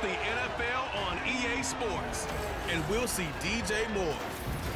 the NFL on EA Sports. And we'll see DJ Moore.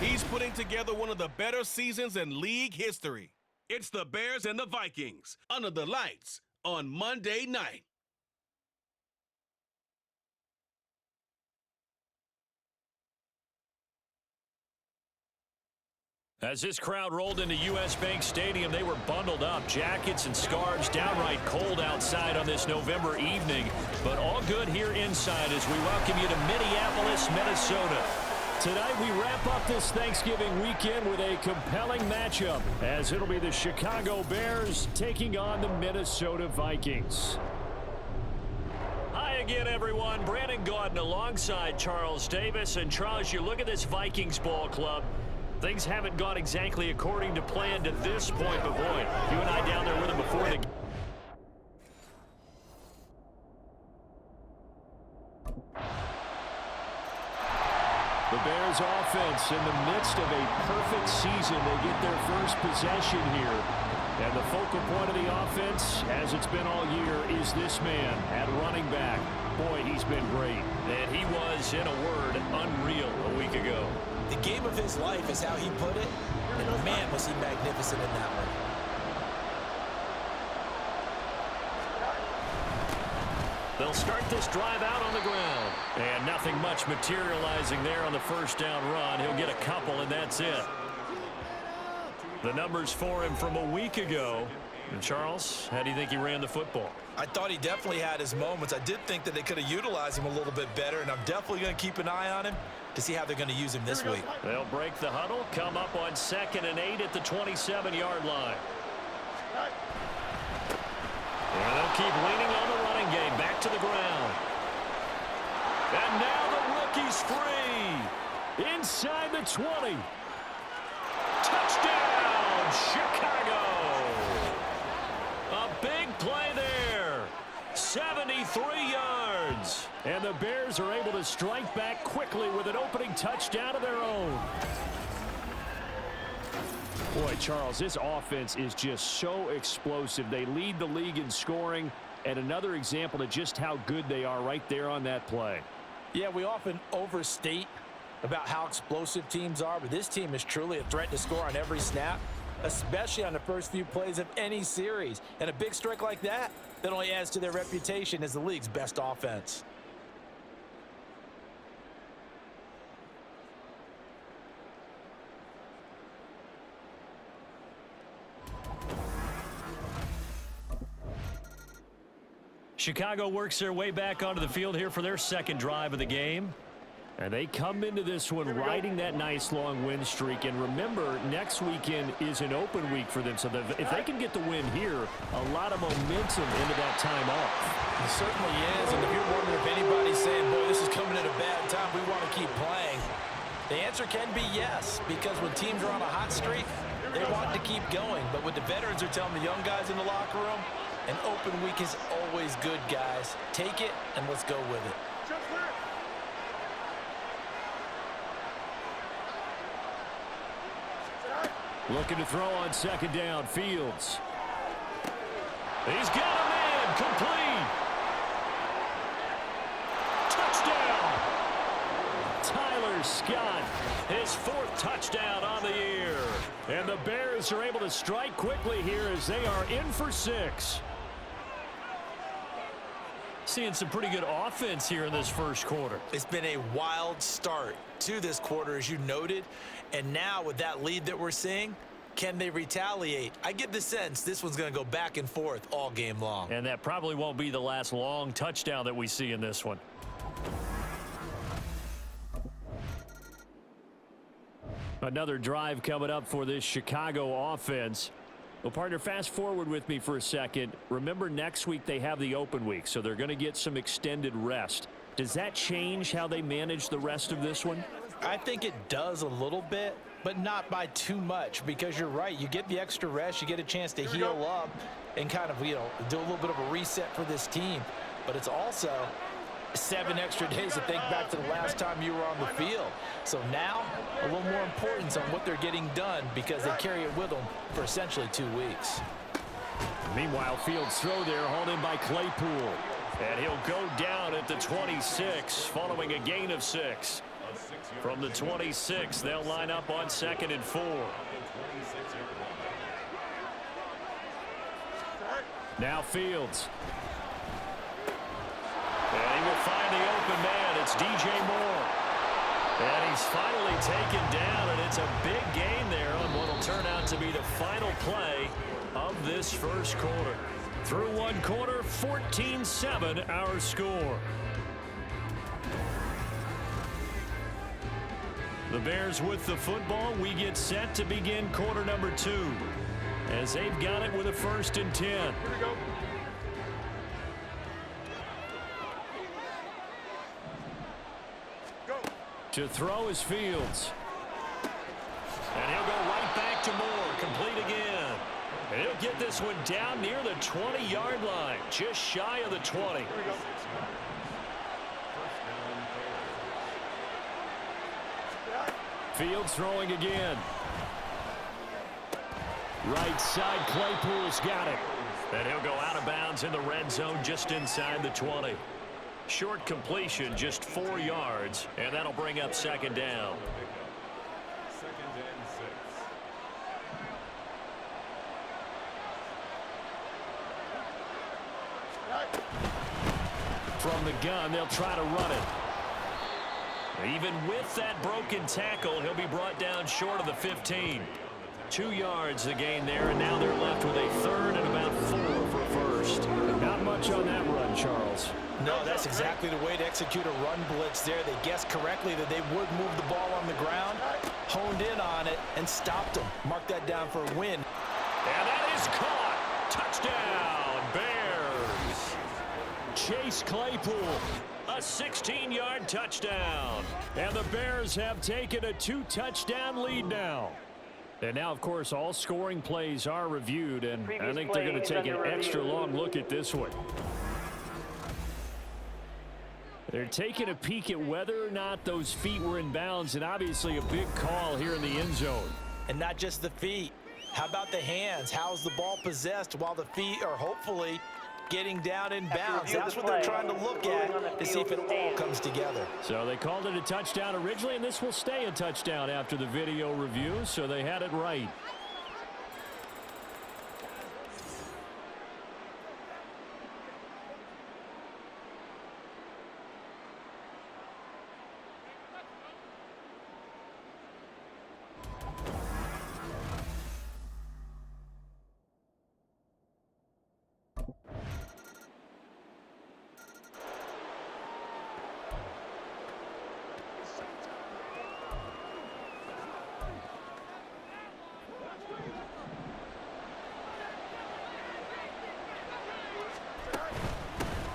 He's putting together one of the better seasons in league history. It's the Bears and the Vikings under the lights on Monday night. As this crowd rolled into U.S. Bank Stadium, they were bundled up, jackets and scarves, downright cold outside on this November evening. But all good here inside as we welcome you to Minneapolis, Minnesota. Tonight we wrap up this Thanksgiving weekend with a compelling matchup, as it'll be the Chicago Bears taking on the Minnesota Vikings. Hi again, everyone. Brandon Gaudin alongside Charles Davis. And Charles, you look at this Vikings ball club. Things haven't gone exactly according to plan to this point, but boy, you and I down there with them before the... The Bears offense in the midst of a perfect season. They get their first possession here. And the focal point of the offense, as it's been all year, is this man at running back. Boy, he's been great. And he was, in a word, unreal a week ago. The game of his life is how he put it, and man, was he magnificent in that one. They'll start this drive out on the ground. And nothing much materializing there on the first down run. He'll get a couple, and that's it. The numbers for him from a week ago. And Charles, how do you think he ran the football? I thought he definitely had his moments. I did think that they could have utilized him a little bit better, and I'm definitely going to keep an eye on him to see how they're going to use him this week. They'll break the huddle, come up on 2nd and 8 at the 27-yard line. And they'll keep leaning on the running game, back to the ground. And now the rookie's free. Inside the 20. Touchdown, Chicago. A big play there. 73 yards. And the Bears are able to strike back quickly with an opening touchdown of their own. Boy, Charles, this offense is just so explosive. They lead the league in scoring, and another example of just how good they are right there on that play. Yeah, we often overstate about how explosive teams are, but this team is truly a threat to score on every snap, especially on the first few plays of any series. And a big strike like that only adds to their reputation as the league's best offense. Chicago works their way back onto the field here for their second drive of the game. And they come into this one riding that nice long win streak. And remember, next weekend is an open week for them. So if they can get the win here, a lot of momentum into that time off. It certainly is. And if you're wondering if anybody's saying, boy, this is coming at a bad time, we want to keep playing, the answer can be yes. Because when teams are on a hot streak, they want to keep going. But what the veterans are telling the young guys in the locker room, an open week is always good, guys. Take it, and let's go with it. Looking to throw on 2nd down, Fields. He's got a man, complete. Touchdown. Tyler Scott, his 4th touchdown on the year. And the Bears are able to strike quickly here as they are in for 6. Seeing some pretty good offense here in this first quarter. It's been a wild start to this quarter, as you noted. And now with that lead that we're seeing, can they retaliate? I get the sense this one's going to go back and forth all game long. And that probably won't be the last long touchdown that we see in this one. Another drive coming up for this Chicago offense. Well, partner, fast forward with me for a second. Remember, next week they have the open week, so they're going to get some extended rest. Does that change how they manage the rest of this one? I think it does a little bit, but not by too much, because you're right. You get the extra rest, you get a chance to heal up and kind of, do a little bit of a reset for this team. But it's also 7 extra days to think back to the last time you were on the field. So now, a little more importance on what they're getting done because they carry it with them for essentially 2 weeks. Meanwhile, Fields' throw there hauled in by Claypool. And he'll go down at the 26 following a gain of 6. From the 26, they'll line up on 2nd and 4. Now Fields. And he will find the open man. It's DJ Moore. And he's finally taken down, and it's a big gain there on what will turn out to be the final play of this first quarter. Through one quarter, 14-7 our score. The Bears with the football. We get set to begin quarter number 2 as they've got it with a 1st and 10. Here we go. To throw is Fields. And he'll go right back to Moore. Complete again. And he'll get this one down near the 20-yard line. Just shy of the 20. Here we go. Fields throwing again. Right side, Claypool's got it. And he'll go out of bounds in the red zone just inside the 20. Short completion, just 4 yards, and that'll bring up 2nd down. From the gun, they'll try to run it. Even with that broken tackle, he'll be brought down short of the 15. 2 yards the gain there, and now they're left with a 3rd and about 4 for a 1st. Not much on that run, Charles. No, that's exactly the way to execute a run blitz there. They guessed correctly that they would move the ball on the ground, honed in on it, and stopped them. Mark that down for a win. And that is caught. Touchdown, Bears. Chase Claypool. A 16-yard touchdown. And the Bears have taken a 2-touchdown lead now. And now, of course, all scoring plays are reviewed, and I think they're going to take an extra long look at this one. They're taking a peek at whether or not those feet were in bounds, and obviously a big call here in the end zone. And not just the feet. How about the hands? How's the ball possessed while the feet are hopefully getting down in bounds? That's what they're trying to look at to see if it all comes together. So they called it a touchdown originally, and this will stay a touchdown after the video review, so they had it right.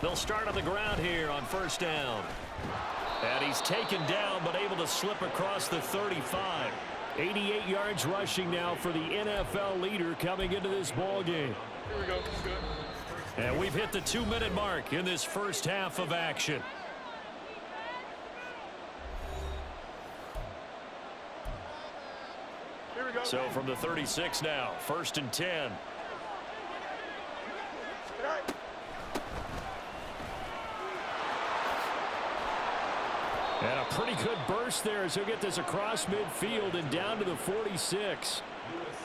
They'll start on the ground here on 1st down. And he's taken down but able to slip across the 35. 88 yards rushing now for the NFL leader coming into this ball game. Here we go. Good. And we've hit the 2-minute mark in this first half of action. Here we go. So from the 36 now, 1st and 10. And a pretty good burst there as he'll get this across midfield and down to the 46.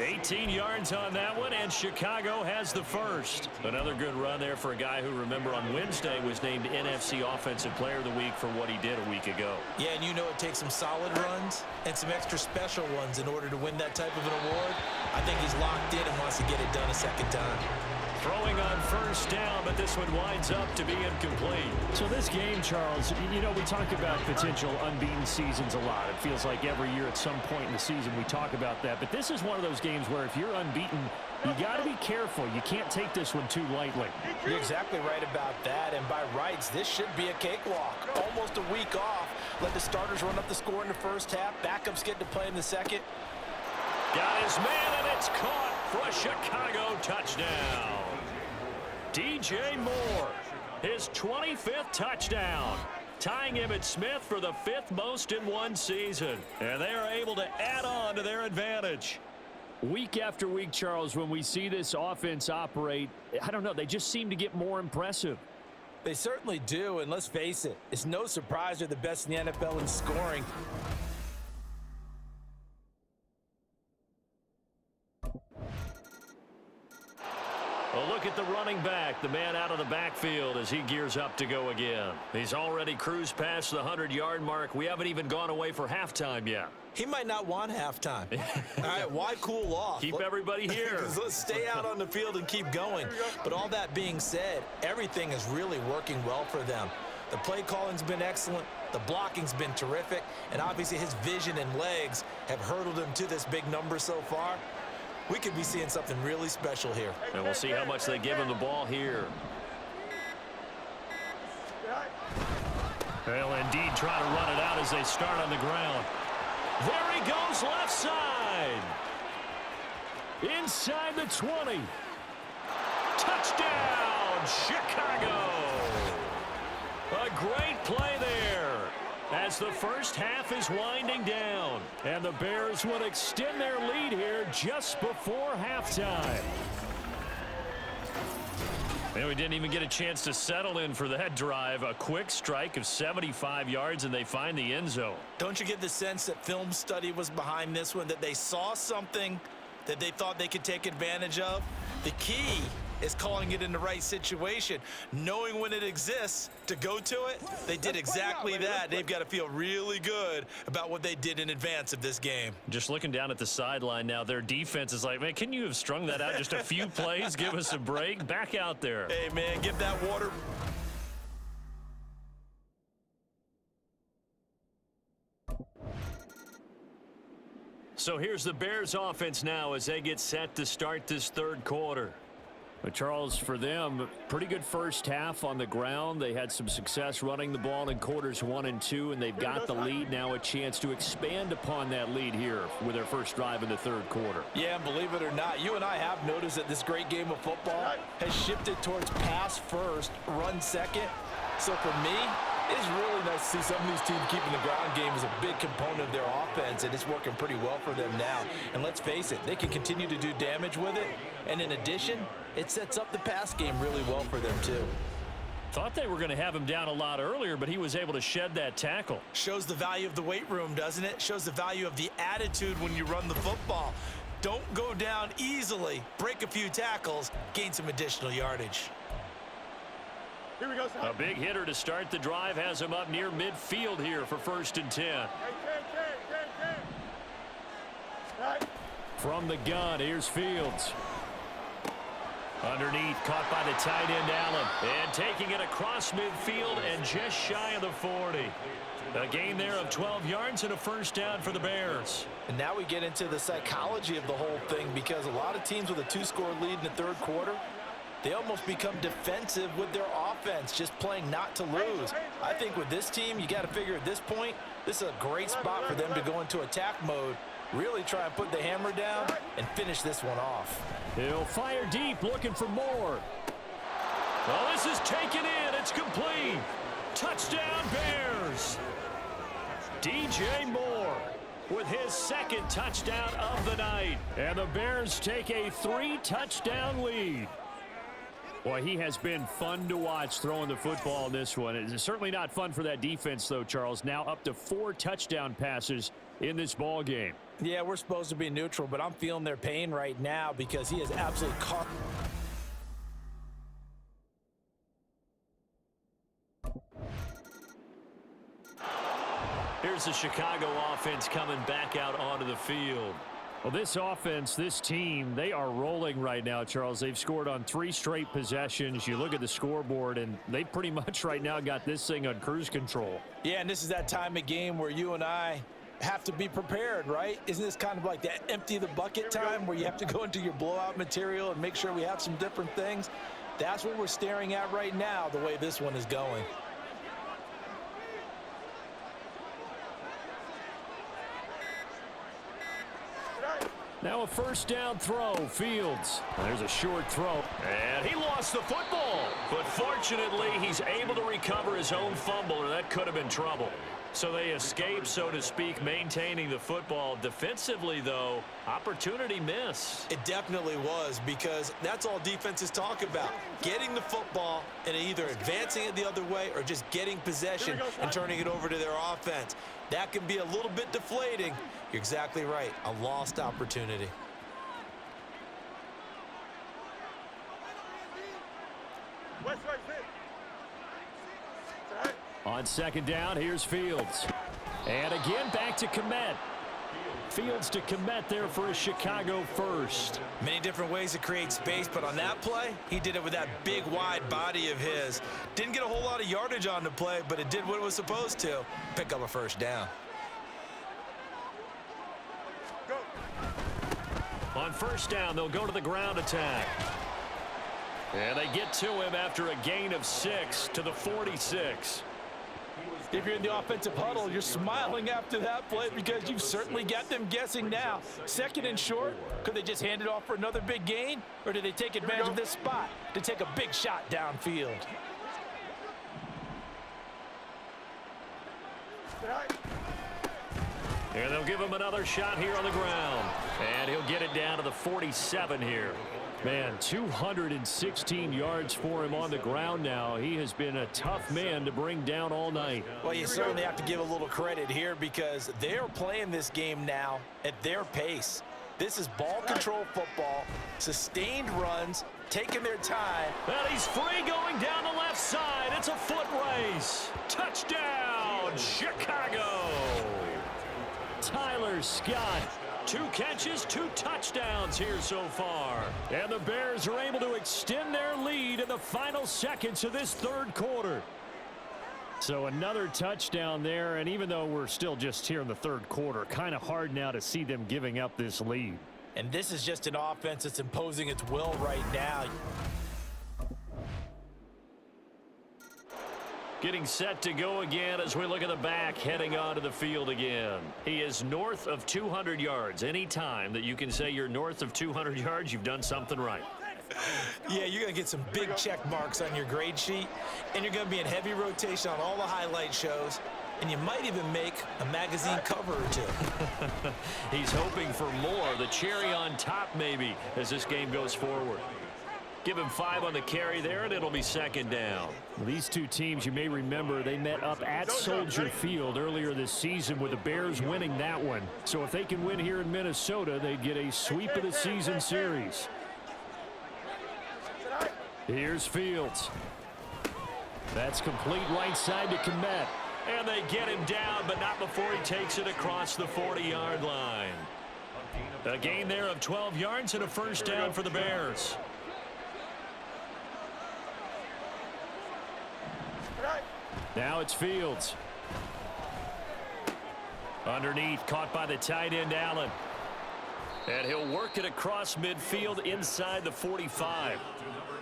18 yards on that one, and Chicago has the 1st. Another good run there for a guy who, remember, on Wednesday was named NFC Offensive Player of the Week for what he did a week ago. Yeah, and you know it takes some solid runs and some extra special ones in order to win that type of an award. I think he's locked in and wants to get it done a second time. Throwing on 1st down, but this one winds up to be incomplete. So this game, Charles, you know, we talk about potential unbeaten seasons a lot. It feels like every year at some point in the season we talk about that. But this is one of those games where if you're unbeaten, you got to be careful. You can't take this one too lightly. You're exactly right about that. And by rights, this should be a cakewalk. Almost a week off. Let the starters run up the score in the first half. Backups get to play in the second. Got his man, and it's caught for a Chicago touchdown. DJ Moore, his 25th touchdown, tying Emmitt Smith for the 5th most in one season. And they are able to add on to their advantage. Week after week, Charles, when we see this offense operate, I don't know, they just seem to get more impressive. They certainly do, and let's face it, it's no surprise they're the best in the NFL in scoring. Well, look at the running back, the man out of the backfield as he gears up to go again. He's already cruised past the 100-yard mark. We haven't even gone away for halftime yet. He might not want halftime. All right, why cool off? Keep everybody here. Let's stay out on the field and keep going. But all that being said, everything is really working well for them. The play calling's been excellent, the blocking's been terrific, and obviously his vision and legs have hurdled him to this big number so far. We could be seeing something really special here. And we'll see how much they give him the ball here. They'll indeed try to run it out as they start on the ground. There he goes, left side. Inside the 20. Touchdown, Chicago. A great play there as the first half is winding down. And the Bears would extend their lead here just before halftime. And we didn't even get a chance to settle in for that drive. A quick strike of 75 yards, and they find the end zone. Don't you get the sense that film study was behind this one, that they saw something that they thought they could take advantage of? The key is calling it in the right situation, knowing when it exists to go to it. They did exactly that. They've got to feel really good about what they did in advance of this game. Just looking down at the sideline now, their defense is like, man, can you have strung that out just a few plays? Give us a break. Back out there. Hey, man, give that water. So here's the Bears offense now as they get set to start this third quarter. But Charles, for them, pretty good first half on the ground. They had some success running the ball in quarters 1 and 2, and they've got the lead now, a chance to expand upon that lead here with their first drive in the third quarter. Yeah, and believe it or not, you and I have noticed that this great game of football has shifted towards pass first, run second. So for me, it's really nice to see some of these teams keeping the ground game as a big component of their offense, and it's working pretty well for them now. And let's face it, they can continue to do damage with it. And in addition, it sets up the pass game really well for them, too. Thought they were going to have him down a lot earlier, but he was able to shed that tackle. Shows the value of the weight room, doesn't it? Shows the value of the attitude when you run the football. Don't go down easily. Break a few tackles, gain some additional yardage. Here we go, son. A big hitter to start the drive has him up near midfield here for 1st and 10. From the gun, here's Fields. Underneath, caught by the tight end Allen. And taking it across midfield and just shy of the 40. A gain there of 12 yards and a first down for the Bears. And now we get into the psychology of the whole thing, because a lot of teams with a 2-score lead in the third quarter, they almost become defensive with their offense, just playing not to lose. I think with this team, you got to figure at this point, this is a great spot for them to go into attack mode, really try and put the hammer down and finish this one off. He'll fire deep, looking for more. Well, this is taken in. It's complete. Touchdown, Bears. DJ Moore with his second touchdown of the night. And the Bears take a 3-touchdown lead. Boy, he has been fun to watch throwing the football in this one. It's certainly not fun for that defense, though, Charles. Now up to 4 touchdown passes in this ball game. Yeah, we're supposed to be neutral, but I'm feeling their pain right now because he is absolutely caught. Here's the Chicago offense coming back out onto the field. Well, this offense, this team, they are rolling right now, Charles. They've scored on 3 straight possessions. You look at the scoreboard, and they pretty much right now got this thing on cruise control. Yeah, and this is that time of game where you and I have to be prepared, right? Isn't this kind of like that empty the bucket time where you have to go into your blowout material and make sure we have some different things? That's what we're staring at right now, the way this one is going. Now a first down throw, Fields. There's a short throw. And he lost the football. But fortunately, he's able to recover his own fumble, or that could have been trouble. So they escape, so to speak, maintaining the football. Defensively, though, opportunity miss. It definitely was, because that's all defenses talk about. Getting the football and either advancing it the other way or just getting possession and turning it over to their offense. That can be a little bit deflating. You're exactly right. A lost opportunity. On second down, here's Fields. And again, back to Kmet. Fields to Kmet there for a Chicago first. Many different ways to create space, but on that play, he did it with that big, wide body of his. Didn't get a whole lot of yardage on the play, but it did what it was supposed to. Pick up a first down. On first down, they'll go to the ground attack. And they get to him after a gain of 6 to the 46. If you're in the offensive huddle, you're smiling after that play because you've certainly got them guessing now. Second and short, could they just hand it off for another big gain? Or do they take advantage of this spot to take a big shot downfield? And they'll give him another shot here on the ground. And he'll get it down to the 47 here. Man, 216 yards for him on the ground now. He has been a tough man to bring down all night. Well, you certainly have to give a little credit here because they're playing this game now at their pace. This is ball control football, sustained runs, taking their time. And he's free going down the left side. It's a foot race. Touchdown, Chicago. Tyler Scott. 2 catches, 2 touchdowns here so far. And the Bears are able to extend their lead in the final seconds of this third quarter. So another touchdown there, and even though we're still just here in the third quarter, kind of hard now to see them giving up this lead. And this is just an offense that's imposing its will right now. Getting set to go again as we look at the back heading onto the field again. He is north of 200 yards. Any time that you can say you're north of 200 yards, you've done something right. Yeah, you're going to get some big check marks on your grade sheet, and you're going to be in heavy rotation on all the highlight shows, and you might even make a magazine cover or two. He's hoping for more, the cherry on top maybe, as this game goes forward. Give him 5 on the carry there, and it'll be second down. Well, these two teams, you may remember, they met up at Soldier Field earlier this season with the Bears winning that one. So if they can win here in Minnesota, they'd get a sweep of the season series. Here's Fields. That's complete right side to Kmet. And they get him down, but not before he takes it across the 40-yard line. A gain there of 12 yards and a first down for the Bears. Now it's Fields. Underneath, caught by the tight end, Allen. And he'll work it across midfield inside the 45.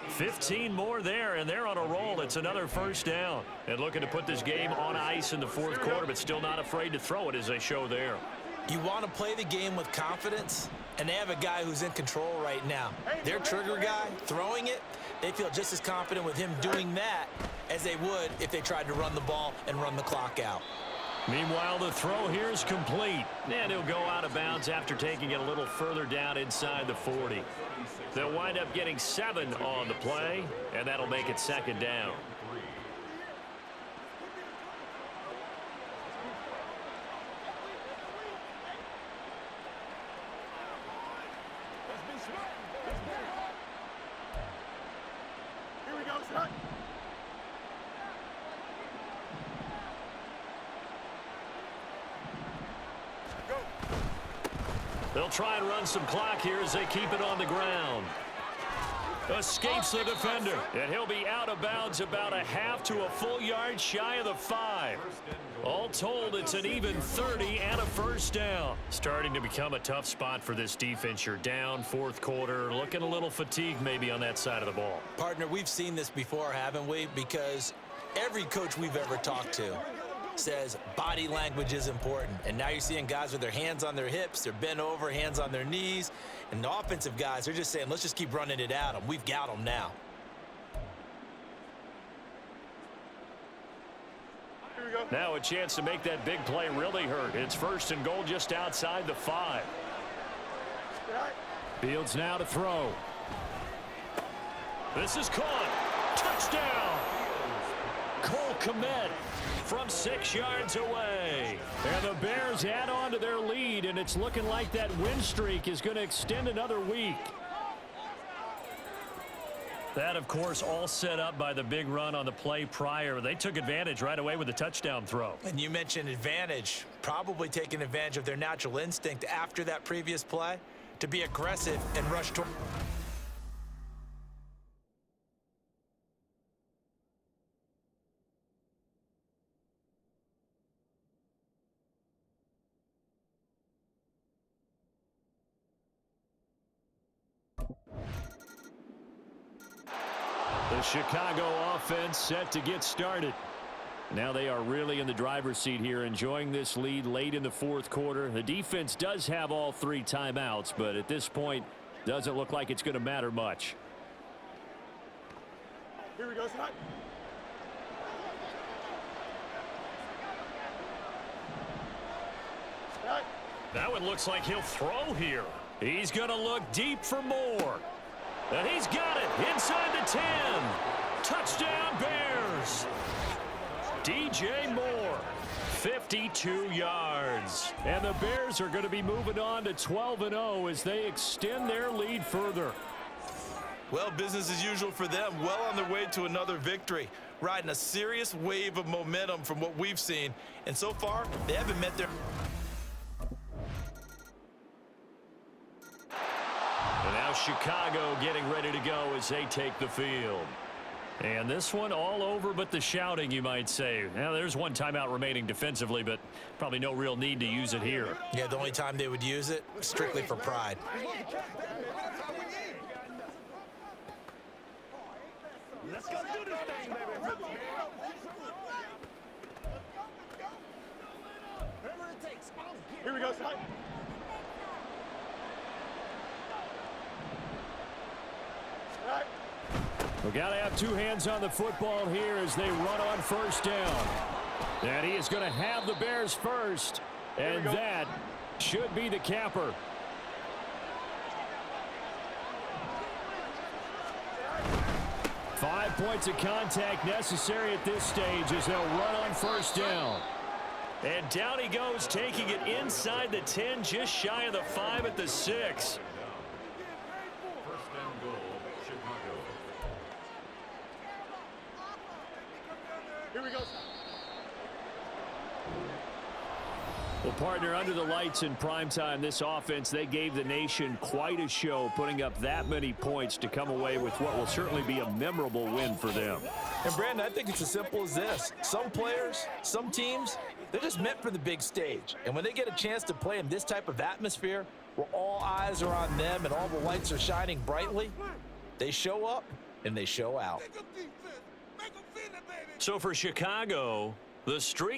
15 more there, and they're on a roll. It's another first down. And looking to put this game on ice in the fourth quarter, but still not afraid to throw it as they show there. You want to play the game with confidence, and they have a guy who's in control right now. Their trigger guy, throwing it, they feel just as confident with him doing that as they would if they tried to run the ball and run the clock out. Meanwhile, the throw here is complete. And he'll go out of bounds after taking it a little further down inside the 40. They'll wind up getting 7 on the play, and that'll make it second down. Here we go, son. They'll try and run some clock here as they keep it on the ground. Escapes the defender, and he'll be out of bounds about a half to a full yard shy of the 5. All told, it's an even 30 and a first down. Starting to become a tough spot for this defense. You're down fourth quarter, looking a little fatigued maybe on that side of the ball. Partner, we've seen this before, haven't we? Because every coach we've ever talked to says body language is important. And now you're seeing guys with their hands on their hips, they're bent over, hands on their knees. And the offensive guys, they're just saying, let's just keep running it at them. We've got them now. Here we Now a chance to make that big play really hurt. It's 1st and goal just outside the 5. Fields now to throw. This is caught. Touchdown. Cole Kmet from 6 yards away. And the Bears add on to their lead, and it's looking like that win streak is going to extend another week. That, of course, all set up by the big run on the play prior. They took advantage right away with the touchdown throw. And you mentioned advantage, probably taking advantage of their natural instinct after that previous play to be aggressive and rush toward. The Chicago offense set to get started. Now they are really in the driver's seat here, enjoying this lead late in the 4th quarter. The defense does have all 3 timeouts, but at this point, doesn't look like it's going to matter much. Here we go, son. That one looks like he'll throw here. He's going to look deep for more. And he's got it inside the 10. Touchdown, Bears. DJ Moore, 52 yards. And the Bears are going to be moving on to 12-0 as they extend their lead further. Well, business as usual for them. Well on their way to another victory. Riding a serious wave of momentum from what we've seen. And so far, they haven't met their... And now Chicago getting ready to go as they take the field. And this one all over but the shouting, you might say. Now, there's one timeout remaining defensively, but probably no real need to use it here. Yeah, the only time they would use it, strictly for pride. Let's go do this thing, baby. Here we go, son. We got to have 2 hands on the football here as they run on 1st down. And he is going to have the Bears first. And that should be the capper. Five points of contact necessary at this stage as they'll run on 1st down. And down he goes, taking it inside the 10, just shy of the 5 at the 6. Here we go. Well, partner, under the lights in primetime, this offense, they gave the nation quite a show, putting up that many points to come away with what will certainly be a memorable win for them. And, Brandon, I think it's as simple as this. Some players, some teams, they're just meant for the big stage. And when they get a chance to play in this type of atmosphere where all eyes are on them and all the lights are shining brightly, they show up and they show out. So for Chicago, the streak